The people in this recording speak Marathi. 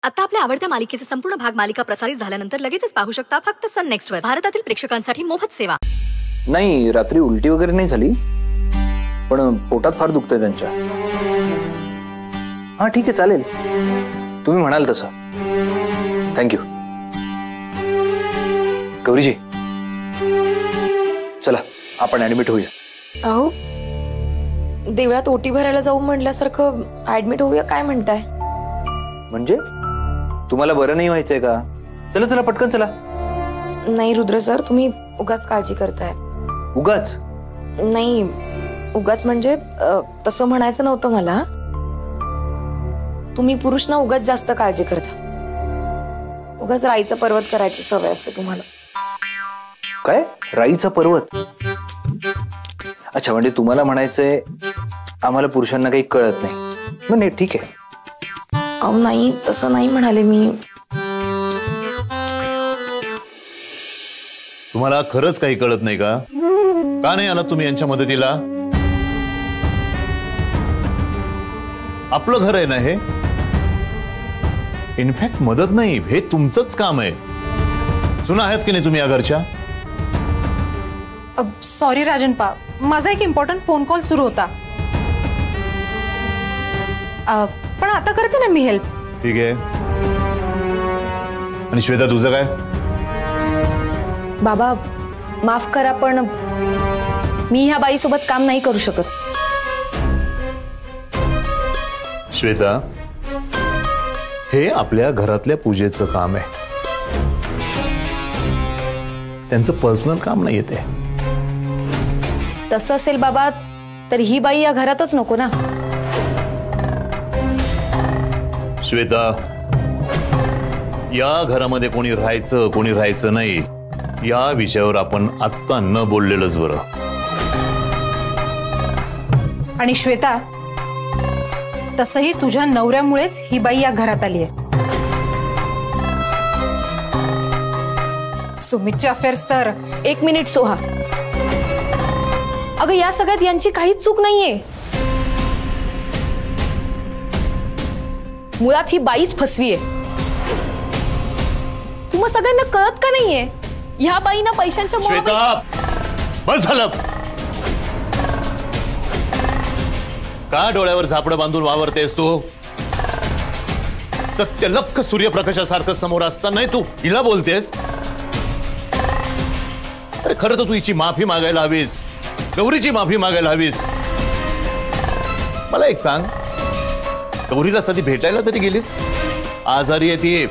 आता आपल्या आवडत्या मालिकेचे संपूर्ण भाग मालिका प्रसारित झाल्यानंतर लगेचच पाहू शकता फक्त सन नेक्स्ट वर. भारतातील प्रेक्षकांसाठी मोफत सेवा. नाही, रात्री उलटी वगैरे नाही झाली, पण पोटात फार दुखतंय त्यांच्या. हा ठीक आहे, चालेल, तुम्ही म्हणाल तसं. थँक्यू. गौरीजी, चला आपण ऍडमिट होऊया. अहो, देवळात ओटी भरायला जाऊ म्हटल्यासारखं ऍडमिट होऊया काय म्हणताय? म्हणजे तुम्हाला बरं नाही व्हायचंय का? चला चला पटकन चला. नाही रुद्र सर, तुम्ही उगाच काळजी करताय. उगाच नाही, उगाच म्हणजे तसं म्हणायचं नव्हतं मला. तुम्ही पुरुष ना उगाच जास्त काळजी करता. उगाच राईचा पर्वत करायची सवय असते तुम्हाला. काय राईचा पर्वत? अच्छा, म्हणजे तुम्हाला म्हणायचंय आम्हाला पुरुषांना काही कळत नाही. मग नाही, ठीक आहे. अहो नाही, तसं नाही म्हणाले मी. तुम्हाला खरंच काही कळत नाही का? का नाही आलात तुम्ही यांच्या मदतीला? आपलं घर आहे ना हे. इनफॅक्ट मदत नाही, हे तुमचंच काम आहे. सुना आहेत की नाही तुम्ही या घरच्या? सॉरी राजनपा, माझा एक इम्पॉर्टंट फोन कॉल सुरू होता. पण आता करते ना मी हेल्प. ठीक आहे. आणि श्वेता तुझं काय? बाबा माफ करा, पण मी ह्या बाईसोबत काम नाही करू शकत. श्वेता, हे आपल्या घरातल्या पूजेचं काम आहे. त्यांचं पर्सनल काम नाही ते. तसं असेल बाबा, तर ही बाई या घरातच नको ना. श्वेता, या घरामध्ये कोणी राहायचं कोणी राहायचं नाही या विषयावर आपण आत्ता न बोललेलंच बरं. आणि श्वेता, तसंही तुझ्या नवऱ्यामुळेच ही बाई या घरात आली आहे. सुमितचे अफेअर्स तर. एक मिनिट सोहा, अगं या सगळ्यात यांची काहीच चूक नाहीये. मुळात ही बाईच फसवी आहे. तुम्हा सगळ्यांना कळत का नाहीये? ह्या बाईना पैशांच्या श्वेता, बस झालं. का डोळ्यावर झापडं बांधून वावरतेस तू? सत्य लख सूर्यप्रकाशासारखं समोर असताना तू हिला बोलतेस? अरे खरं तर तू हिची माफी मागायला हवीस, गौरीची माफी मागायला हवीस. मला एक सांग, गौरीला कधी भेटायला तरी गेलीस? आजारी आहे ती.